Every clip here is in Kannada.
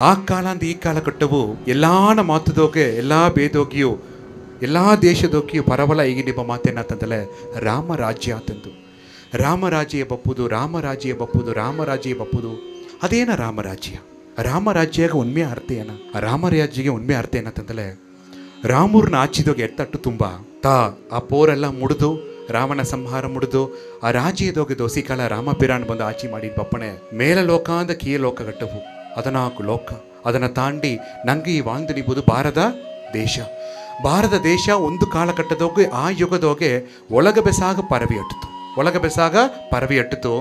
ಆ ಕಾಲ ಅಂದ ಈ ಕಾಲ ಕಟ್ಟವು ಎಲ್ಲಾನ ಮಾತುದೋಗೆ ಎಲ್ಲ ಭೇದೋಗಿಯು ಎಲ್ಲ ದೇಶದೋಗಿಯು ಪರವಲ ಈಗ ನಿಮ್ಮ ಮಾತೇನಂತಂದಲೆ ರಾಮರಾಜ್ಯ ಅಂತಂದು ರಾಮರಾಜ್ಯ ಬಪ್ಪುದು ರಾಮರಾಜ್ಯ ಬಪ್ಪುದು ರಾಮರಾಜ್ಯ ಬಪ್ಪುದು ಅದೇನ ರಾಮರಾಜ್ಯ ರಾಮರಾಜ್ಯಗ ಉಣ್ಮೆ ಅರ್ಥ ಏನ ರಾಮರಾಜ್ಯಗೆ ಉಣ್ಮೆ ಅರ್ಥ ಏನಂತಂದಲೆ ರಾಮೂರ್ನ ಆಚಿದೋಗೆ ಎತ್ತಟ್ಟು ತುಂಬ ಆ ಪೋರೆಲ್ಲ ಮುಡಿದು ರಾವಣ ಸಂಹಾರ ಮುಡಿದು ಆ ರಾಜ್ಯದೋಗೆ ದೋಸಿಕಾಲ ರಾಮಪಿರಾನ್ ಬಂದು ಆಚಿ ಮಾಡಿದ ಬಪ್ಪಣೆ ಮೇಲ ಲೋಕ ಅಂದ ಕೀಯ ಲೋಕ ಕಟ್ಟವು 14 ಲೋಕ ಅದನ್ನು ತಾಂಡಿ ನಂಗೆ ಈ ವಾಂದು ನಿಂಬುದು ಭಾರತ ದೇಶ ಒಂದು ಕಾಲಘಟ್ಟದೋಗೆ ಆ ಯುಗದೋಗೆ ಒಳಗ ಬೆಸಾಗ ಪರವಿ ಅಟ್ಟಿತು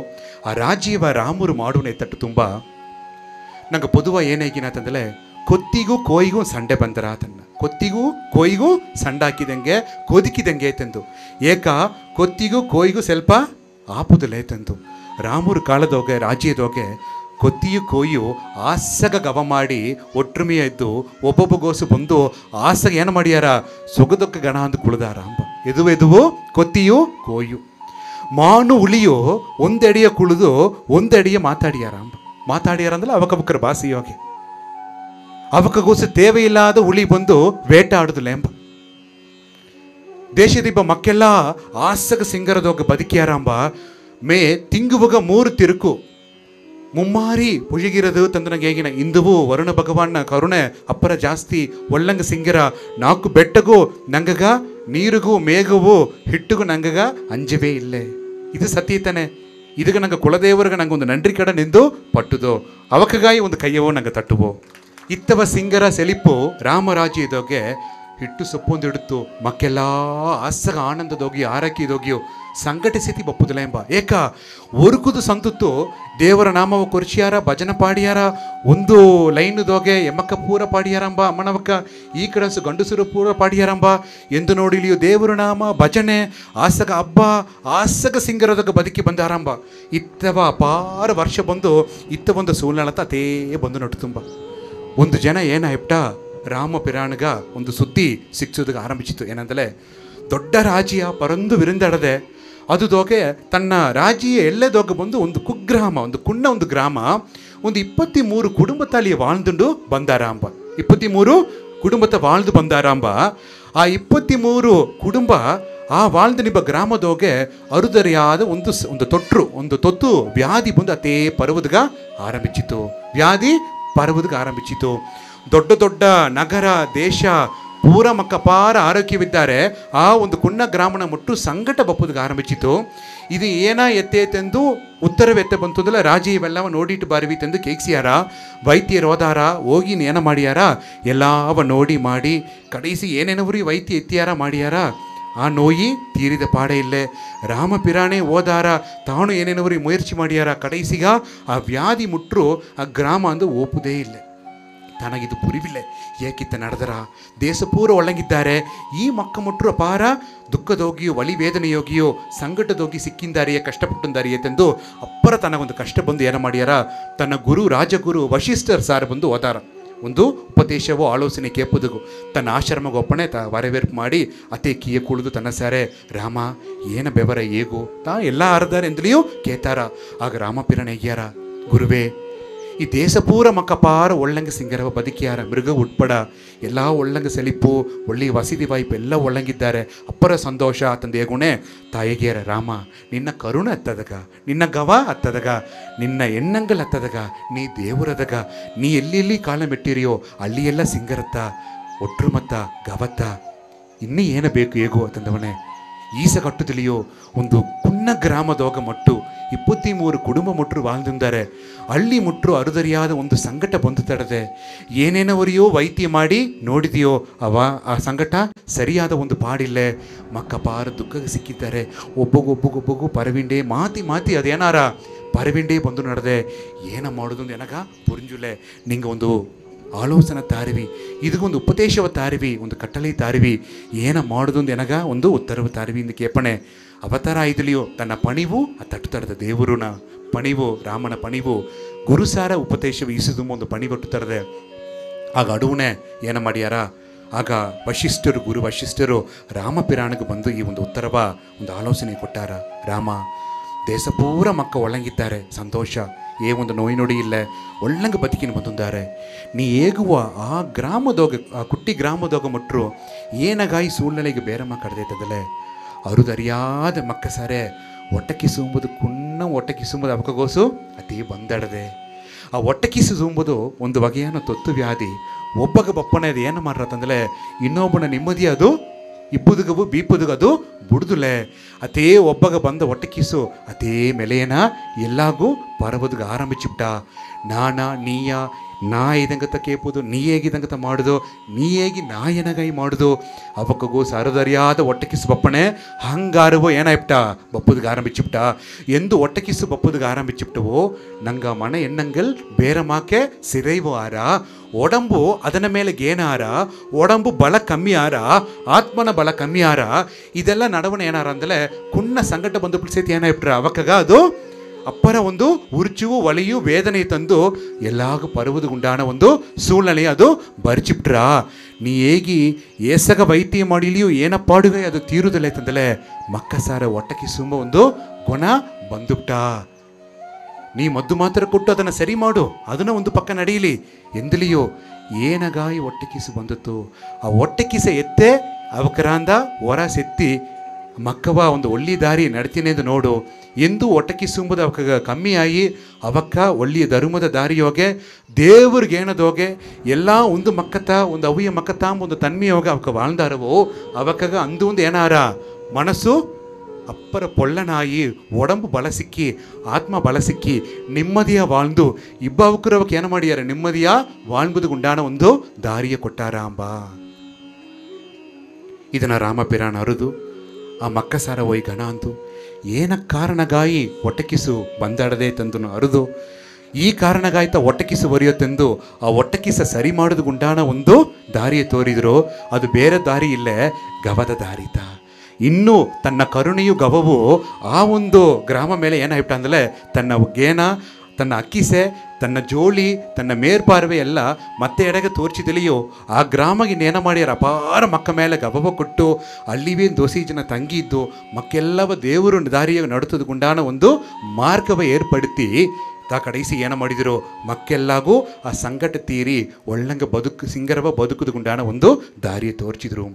ಆ ರಾಜ್ಯವ ರಾಮರು ಮಾಡುವ ಎತ್ತಟ್ಟು ತುಂಬ ನಂಗೆ ಪೊದುವ ಏನೇಗಿನಂತಂದರೆ ಕೊತ್ತಿಗೂ ಕೋಯಿಗೂ ಸಂಡೆ ಬಂದರ ತನ್ನ ಕೊತ್ತಿಗೂ ಕೋಯಿಗೂ ಸಂಡಾಕಿದಂಗೆ ಕೊದಿಕಿದಂಗೆ ತಂದು ಏಕ ಕೊತ್ತಿಗೂ ಕೋಯಿಗೂ ಸ್ವಲ್ಪ ಆಪುದಲೇ ತಂದು ರಾಮೂರು ಕಾಲದೋಗೆ ರಾಜ್ಯದೋಗೆ ಕೊತ್ತಿಯು ಕೋಯು ಆಸಗ ಗವ ಮಾಡಿ ಒಟ್ಟುಮೆಯ ಇದ್ದು ಒಬ್ಬೊಬ್ಬಗೋಸು ಬಂದು ಆಸಗ ಏನು ಮಾಡ್ಯಾರ ಸೊಗದೊಕ್ಕ ಗಣ ಅಂದು ಕುಳಿದಾರ ಅಂಬ ಎದುವು ಕೊತ್ತಿಯು ಕೋಯು ಮಾನು ಉಳಿಯು ಒಂದೆಡೆಯ ಕುಳಿದು ಒಂದೆಡೆಯ ಮಾತಾಡಿಯಾರ ಅಂದ್ರೆ ಅವಕಬಕ್ಕರ ಭಾಷೆಯೋಗಿ ಅವಕಗೋಸು ತೇವೆಯಿಲ್ಲಾದ ಉಳಿ ಬಂದು ವೇಟಾಡುದಿಲ್ಲ ಎಂಬ ದೇಶದಿಬ್ಬ ಮಕ್ಕೆಲ್ಲ ಆಸಗ ಸಿಂಗರದೋಗ ಬದುಕಿಯಾರಂಬ ಮೇ ತಿಂಗುವಾಗ 3 ತಿರುಕು ಮುಮ್ಮಾರಿ ಪುಜಿಗಿರದು ತಂದನಗೆ ಹೇಗಿನ ಇಂದುವು ವರುಣ ಭಗವಾನ್ನ ಕರುಣೆ ಅಪ್ಪರ ಜಾಸ್ತಿ ಒಳ್ಳಂಗ ಸಿಂಗರ 4 ಬೆಟ್ಟಗೂ ನಂಗಗ ನೀರಿಗೂ ಮೇಘವೂ ಹಿಟ್ಟಿಗೂ ನಂಗಗ ಅಂಜವೇ ಇಲ್ಲೇ ಇದು ಸತ್ಯತಾನೆ ಇದಕ್ಕೆ ನಂಗೆ ಕುಲದೇವರಿಗೆ ನಂಗೆ ಒಂದು ನಂಡ್ರಿ ಕಡೆ ನಿಂದು ಪಟ್ಟುದೋ ಅವಕಗಾಯಿ ಒಂದು ಕೈಯವೋ ನಂಗೆ ತಟ್ಟುವೋ ಇತ್ತವ ಸಿಂಗರ ಸೆಲಿಪ್ಪು ರಾಮರಾಜ್ಯದೋಗೆ ಹಿಟ್ಟು ಸೊಪ್ಪೊಂದು ಹಿಡಿತು ಮಕ್ಕೆಲ್ಲ ಆಸಗ ಆನಂದದೋಗಿ ಆರಕ್ಕಿದೋಗಿಯೋ ಸಂಘಟಿಸಿತಿ ಬಪ್ಪುದಿಲ್ಲ ಎಂಬ ಏಕ ಒರುಕುದು ಸಂತುತ್ತು ದೇವರ ನಾಮವ ಕೊರ್ಚಿಯಾರ ಭಜನ ಪಾಡಿಯಾರ ಒಂದು ಲೈನುದೋಗೆ ಎಮ್ಮಕ್ಕ ಪೂರ ಪಾಡಿಯಾರಂಬ ಅಮ್ಮನವಕ್ಕ ಈ ಕಡೆ ಗಂಡಸರು ಪೂರ ಪಾಡಿಯಾರಂಬ ಎಂದು ನೋಡಿಲಿಯೋ ದೇವರ ನಾಮ ಭಜನೆ ಆಸಗ ಹಬ್ಬ ಆಸಗ ಸಿಂಗರದೋಗ ಬದುಕಿ ಬಂದಾರಂಬ ಇತ್ತವ ಅಪಾರ ವರ್ಷ ಬಂದು ಇತ್ತ ಒಂದು ಸೂಲ್ನಳತ ಅತೇ ಬಂದು ನಟ್ಟು ತುಂಬ ಒಂದು ಜನ ಏನಾಯ್ತ ರಾಮ ಪಿರಾಣಗ ಒಂದು ಸುದ್ದಿ ಸಿಕ್ಸೋದಕ್ಕೆ ಆರಂಭಿಸಿತು ಏನಂದರೆ ದೊಡ್ಡ ರಾಜ್ಯ ಪರಂದು ವಿರಿಂದಡದೆ ಅದುದೋಗೆ ತನ್ನ ರಾಜ್ಯ ಎಲ್ಲೆದೋಗ ಬಂದು ಒಂದು ಕುಗ್ರಾಮ ಒಂದು ಗ್ರಾಮ ಒಂದು 23 ಕುಟುಂಬದಲ್ಲಿ வாழ்ந்துண்டு ಬಂದಾರಾಂಬ 23 ಕುಟುಂಬದ வாழ்ந்து ಬಂದಾರಾಂಬ ಆ 23 ಕುಟುಂಬ ಆ வாழ்ந்து ನಿಬ್ಬ ಗ್ರಾಮದೋಗೆ ಅರುದರಿಯಾದ ಒಂದು ತೊತ್ತು ವ್ಯಾಧಿ ಬಂದು ಅತೇ ಪರವದ್ಗ ಆರಂಭಿಸಿತು ದೊಡ್ಡ ನಗರ ದೇಶ ಪೂರ ಮಕ್ಕಪಾರ ಆರೋಗ್ಯವಿದ್ದಾರೆ ಆ ಒಂದು ಕುಣ್ಣ ಗ್ರಾಮನ ಮುಟ್ಟು ಸಂಕಟ ಬಪ್ಪುದಕ್ಕೆ ಆರಂಭಿಸಿತು ಇದು ಏನ ಎತ್ತೆಂದು ಉತ್ತರವೆತ್ತೆ ಬಂತಂದ್ರೆ ರಾಜಿ ಇವೆಲ್ಲವ ನೋಡಿಟ್ಟು ಬಾರಿವಿ ತಂದು ಕೇಕ್ಸಿಯಾರ ವೈದ್ಯರು ಹೋದಾರ ಹೋಗಿ ಏನ ಮಾಡ್ಯಾರ ಎಲ್ಲವ ನೋಡಿ ಮಾಡಿ ಕಡೆಸಿ ಏನೇನವ್ರಿ ವೈದ್ಯ ಎತ್ತಿಯಾರ ಮಾಡ್ಯಾರ ಆ ನೋಯಿ ತೀರಿದ ಪಾಡೇ ಇಲ್ಲೇ ರಾಮ ಪಿರಾಣೆ ಓದಾರ ತಾನು ಏನೇನವ್ರಿ ಮುಯರ್ಚಿ ಮಾಡ್ಯಾರ ಕಡೆಸಿಗ ಆ ವ್ಯಾಧಿ ಮುಟ್ರು ಆ ಗ್ರಾಮ ಅಂದು ಓಪುದೇ ಇಲ್ಲ ತನಗಿದು ಪುರಿವಿಲ್ಲ ಏಕಿತ್ತ ನಡೆದರ ದೇಶ ಪೂರ ಒಳಗಿದ್ದಾರೆ ಈ ಮಕ್ಕ ಮುಟ್ರು ಅಪಾರ ದುಃಖದೋಗಿಯೋ ಒಳಿ ವೇದನೆಯೋಗಿಯೋ ಸಂಕಟದೋಗಿ ಸಿಕ್ಕಿಂದಾರಿಯೇ ಕಷ್ಟಪಟ್ಟಿದ್ದಾರಿಯೇ ತಂದು ಅಪ್ಪರ ತನಗೊಂದು ಕಷ್ಟ ಬಂದು ಏನು ಮಾಡ್ಯಾರ ತನ್ನ ರಾಜಗುರು ವಶಿಷ್ಠರ್ ಸಾರ್ ಬಂದು ಓದಾರ ಒಂದು ಉಪದೇಶವೋ ಆಲೋಚನೆ ಕೇಪುದುಗು ತನ್ನ ಆಶ್ರಮಗ ಒಪ್ಪಣೆ ವರವೇರ್ಪು ಮಾಡಿ ಅತೆ ಕೀಯ ಕುಳಿದು ತನ್ನ ಸಾರೆ ರಾಮ ಏನ ಬೆವರ ಹೇಗೋ ಎಲ್ಲ ಆರದಾರೆ ಎಂದಲಿಯೂ ಕೇತಾರ ಆಗ ರಾಮಪಿರಣ ಎಗ್ಯಾರ ಗುರುವೇ ಈ ದೇಶ ಪೂರ ಮಕ್ಕಪಾರ ಒಳ್ಳಂಗೆ ಸಿಂಗರವ ಬದುಕಿಯಾರ ಮೃಗ ಉಟ್ಪಡ ಎಲ್ಲ ಒಳ್ಳಂಗೆ ಸೆಲಿಪ್ಪು ಒಳ್ಳೆಯ ವಸತಿ ವಾಯ್ಪು ಎಲ್ಲ ಒಳ್ಳಂಗಿದ್ದಾರೆ ಅಪ್ಪರ ಸಂತೋಷ ಆತಂದು ಹೇಗುಣೆ ತಾಯಿಗೆಯರ ರಾಮ ನಿನ್ನ ಕರುಣ ಹತ್ತದಗ ನಿನ್ನ ಗವ ಹತ್ತದಗ ನಿನ್ನ ಎಣ್ಣಂಗಲ್ ಹತ್ತದಗ ನೀ ದೇವರದಗ ನೀ ಎಲ್ಲಿ ಕಾಲ ಮೆಟ್ಟಿರಿಯೋ ಅಲ್ಲಿ ಎಲ್ಲ ಸಿಂಗರತ್ತ ಒಟ್ರು ಮತ್ತ ಗವತ್ತ ಇನ್ನೂ ಏನು ಬೇಕು ಹೇಗೋ ಅಂತಂದವನೇ ಈಸ ಕಟ್ಟುದಲಿಯೋ ಒಂದು ಕುಣ್ಣ ಗ್ರಾಮದೋಗ ಮಟ್ಟು 23 ಕುಟುಂಬ ಮುಟ್ರು வாழ்ந்துದ್ದಾರೆ ಹಳ್ಳಿ ಮುಟ್ರು ಅರುದರಿಯಾದ ಒಂದು ಸಂಕಟ ಬಂದು ತಡದೆ ಏನೇನವರಿಯೋ ವೈದ್ಯ ಮಾಡಿ ನೋಡಿದೆಯೋ ಆ ಸಂಕಟ ಸರಿಯಾದ ಒಂದು ಪಾಡಿಲ್ಲೇ ಮಕ್ಕಪಾರ ದುಃಖಕ್ಕೆ ಸಿಕ್ಕಿದ್ದಾರೆ ಒಬ್ಬೊಬ್ಬೊಬ್ಬೊಬ್ಬಗೂ ಪರವಿಂಡೆ ಮಾತಿ ಅದೇನಾರ ಪರವಿಂಡೆ ಬಂದು ನಡೆದೆ ಏನ ಮಾಡೋದು ಎನಗ ಪುರಿಂಜುಲೆ ನಿಂಗೆ ಒಂದು ಆಲೋಚನೆ ತಾರಿವಿ ಇದಕ್ಕೊಂದು ಉಪದೇಶವ ತಾರಿವಿ ಒಂದು ಕಟ್ಟಳೆ ತಾರಿವಿ ಏನ ಮಾಡೋದು ಎನಗ ಒಂದು ಉತ್ತರವ ತಾರಿವಿ ಇಂದು ಕೇಪಣೆ ಅವತಾರ ಐದಲಿಯೋ ತನ್ನ ಪಣಿವು ಆ ತಟ್ಟುತ್ತರದ ದೇವರುನ ಪಣಿವು ರಾಮನ ಪಣಿವು ಗುರುಸಾರ ಉಪದೇಶವು ಈಸಿದು ಒಂದು ಪಣಿಬಟ್ಟು ತರದೆ ಆಗ ಅಡುವನೆ ಏನ ಮಾಡ್ಯಾರ ಆಗ ಗುರು ವಶಿಷ್ಠರು ರಾಮಪಿರಾಣಿಗೆ ಬಂದು ಈ ಒಂದು ಉತ್ತರವ ಒಂದು ಆಲೋಚನೆ ಕೊಟ್ಟಾರ ರಾಮ ದೇಶ ಪೂರ ಮಕ್ಕ ಒಳಗಿದ್ದಾರೆ ಸಂತೋಷ ಒಂದು ನೋಯಿ ಇಲ್ಲ ಒಳ್ಳಂಗೆ ಬದುಕಿನ ಬಂದಿದ್ದಾರೆ. ನೀ ಹೇಗುವ ಆ ಗ್ರಾಮದೋಗ ಆ ಕುಟ್ಟಿ ಗ್ರಾಮದೋಗ ಮುಟ್ರು ಏನಗಾಯಿ ಸೂಳ್ನಲೆಗೆ ಬೇರಮ್ಮ ಕಡ್ದೈತದಲೆ ಅರುದರಿಯಾದ ಮಕ್ಕ ಸಾರೆ ಒಟ್ಟಕ್ಕಿ ಸೂಂಬುದು ಕುಣ್ಣ ಒಟ್ಟಕ್ಕಿ ಸೂಂಬುದು ಅವಕಗೋಸು ಅತಿ ಬಂದಡದೆ. ಆ ಒಟ್ಟಕ್ಕಿಸು ಸೂಂಬುದು ಒಂದು ಬಗೆயான ತೊತ್ತು ವ್ಯಾಧಿ. ಒಬ್ಬಗ ಬಪ್ಪನ ಅದು ಏನು ಮಾಡ್ರತ್ತಂದಲೆ ಇನ್ನೊಬ್ಬನ ನೆಮ್ಮದಿ ಅದು ಇಬ್ಬುದುಗವು ಬೀಪುದುಗ ಅದು ಬುಡ್ದುಲೆ. ಅತೇ ಒಬ್ಬಗ ಬಂದ ಒಟ್ಟಕ್ಕಿಸು ಅತೇ ಮೆಲೆಯನ ಎಲ್ಲಾಗೂ ಪರಬದುಗ ಆರಂಭಿಸಿಬಿಟ್ಟ. ನೀಯ ನಾ ಇದಂಗತ ಕೇಪುದು, ನೀ ಹೇಗಿದಂಗತ ಮಾಡುದು, ನೀ ಹೇಗಿ ನಾ ಏನಗಾಯಿ ಮಾಡುದು ಅವಕ್ಕಗೂ ಸರದರಿಯಾದ ಒಟ್ಟಕ್ಕಿಸು ಬಪ್ಪಣೆ ಹಂಗಾರವೋ ಏನಾಯ್ಬಿಟ್ಟ ಬಪ್ಪುದಿಗೆ ಆರಂಭಿಸಿಬಿಟ್ಟ. ಎಂದು ಒಟ್ಟಕ್ಕಿಸು ಬಪ್ಪುದಿಗೆ ಆರಂಭಿಸಿಬಿಟ್ಟವೋ ನಂಗ ಮನ ಎಣ್ಣಂಗಲ್ ಬೇರೆ ಮಾಕೆ ಸಿರೈವೋ ಆರ ಒಡಂಬು ಅದನ್ನ ಮೇಲೆ ಗೇನಾರ ಒಡಂಬು ಬಲ ಕಮ್ಮಿ ಆರ ಆತ್ಮನ ಬಲ ಕಮ್ಮಿ ಆರ ಇದೆಲ್ಲ ನಡವಣ ಏನಾರ ಅಂದಲೆ ಕುಣ್ಣ ಸಂಕಟ ಬಂದು ಬಿಡಿಸೈತಿ ಏನಾಯ್ಬಿಟ್ರ ಅವಕ್ಕಗ ಅದು ಅಪ್ಪರ ಒಂದು ಉರ್ಚುವು ಒಲೆಯು ವೇದನೆ ತಂದು ಎಲ್ಲಾಗೂ ಪರುವುದು ಗುಂಡಾಣ ಒಂದು ಸೂಳ್ನಲೆ ಅದು ಬರ್ಚಿಬಿಟ್ರ. ನೀ ಹೇಗಿ ಏಸಗ ವೈದ್ಯ ಮಾಡಿಲಿಯೂ ಏನಪ್ಪಾಡುವೆ ಅದು ತೀರುದಲ್ಲ ತಂದಲೆ ಮಕ್ಕ ಸಾರ ಒಟ್ಟಕ್ಕೆ ಸುಂಬ ಒಂದು ಗುಣ ಬಂದುಬಿಟ್ಟ. ನೀ ಮದ್ದು ಮಾತ್ರ ಕೊಟ್ಟು ಅದನ್ನು ಸರಿ ಮಾಡು, ಅದನ್ನ ಒಂದು ಪಕ್ಕ ನಡೆಯಲಿ ಎಂದಲಿಯೋ ಏನಗಾಯಿ ಒಟ್ಟಕ್ಕಿಸು ಬಂದಿತ್ತು. ಆ ಒಟ್ಟಕ್ಕಿಸ ಎತ್ತೆ ಅವಕರಾಂದ ಹೊರ ಸೆತ್ತಿ ಮಕ್ಕವ ಒಂದು ಒಳ್ಳೆ ದಾರಿ ನಡ್ತೀನಿ ಎಂದು ನೋಡು ಎಂದು ಒಟ್ಟಕ್ಕಿಸುಂಬುದು ಅವಕ್ಕ ಕಮ್ಮಿಯಾಗಿ ಅವಕ್ಕ ಒಳ್ಳೆಯ ಧರ್ಮದ ದಾರಿಯೋಗೆ ದೇವ್ರಿಗೇನದೋಗೆ ಎಲ್ಲ ಒಂದು ಮಕ್ಕತ ಒಂದು ಅವಿಯ ಮಕ್ಕತ ಒಂದು ತನ್ಮೆಯೋಗ ಅವಕ್ಕ வாழ்ந்தாರವೋ ಅವಕ್ಕಗ ಅಂದು ಒಂದು ಏನಾರ ಮನಸ್ಸು ಅಪ್ಪರ ಪೊಳ್ಳನಾಯಿ ಒಡಂಬು ಬಲ ಸಿಕ್ಕಿ ಆತ್ಮ ಬಲ ಸಿಕ್ಕಿ ನೆಮ್ಮದಿಯ வாழ்ந்து ಇಬ್ಬವಕ್ಕರು ಅವಕ್ಕೆ ಏನು ಮಾಡಿಯಾರ ನೆಮ್ಮದಿಯ வாழ்ಬುದು ಗುಂಡಾಣ ಒಂದು ದಾರಿಯ ಕೊಟ್ಟಾರ ಅಂಬ. ಇದನ್ನು ರಾಮಪಿರಾಣ ಅರುದು ಆ ಮಕ್ಕ ಸಾರ ಒಯ್ ಗಣ ಅಂತು ಏನ ಕಾರಣಗಾಯಿ ಒಟ್ಟಕ್ಕಿಸು ಬಂದಾಡದೆ ತಂದು ಅರುದು ಈ ಕಾರಣಗಾಯ್ತ ಒಟ್ಟಕ್ಕಿಸು ಬರೆಯೋತೆಂದು ಆ ಒಟ್ಟಕ್ಕಿಸ ಸರಿ ಮಾಡೋದು ಗುಂಡಾಣ ಒಂದು ದಾರಿಯ ತೋರಿದ್ರು. ಅದು ಬೇರೆ ದಾರಿ ಇಲ್ಲೇ ಗವದ ದಾರಿತ. ಇನ್ನೂ ತನ್ನ ಕರುಣೆಯು ಗವವು ಆ ಒಂದು ಗ್ರಾಮ ಮೇಲೆ ಏನಾಯ್ಬಿಟ್ಟ ಅಂದರೆ ತನ್ನ ಗೇನ ತನ್ನ ಅಕ್ಕಿಸೆ ತನ್ನ ಜೋಳಿ ತನ್ನ ಮೇರ್ಪಾರ್ವೆ ಎಲ್ಲ ಮತ್ತೆ ಎಡೆಗೆ ತೋರ್ಚಿದಲಿಯೋ ಆ ಗ್ರಾಮಕ್ಕೆ ನೇನ ಮಾಡ್ಯಾರ ಅಪಾರ ಮಕ್ಕ ಮೇಲೆ ಗಬಬ ಕೊಟ್ಟು ಅಲ್ಲಿವೇ ದೋಸಿ ಜನ ತಂಗಿದ್ದು ಮಕ್ಕೆಲ್ಲವ ದೇವರು ದಾರಿಯ ನಡುತ್ತದ ಗುಂಡಾಣ ಒಂದು ಮಾರ್ಗವ ಏರ್ಪಡುತ್ತಿ ಕಡೆಸಿ ಏನ ಮಾಡಿದ್ರು ಮಕ್ಕೆಲ್ಲಾಗೂ ಆ ಸಂಕಟ ತೀರಿ ಒಳ್ಳಂಗ ಸಿಂಗರವ ಬದುಕುದು ಗುಂಡಾಣ ಒಂದು ದಾರಿಯ ತೋರ್ಚಿದ್ರು.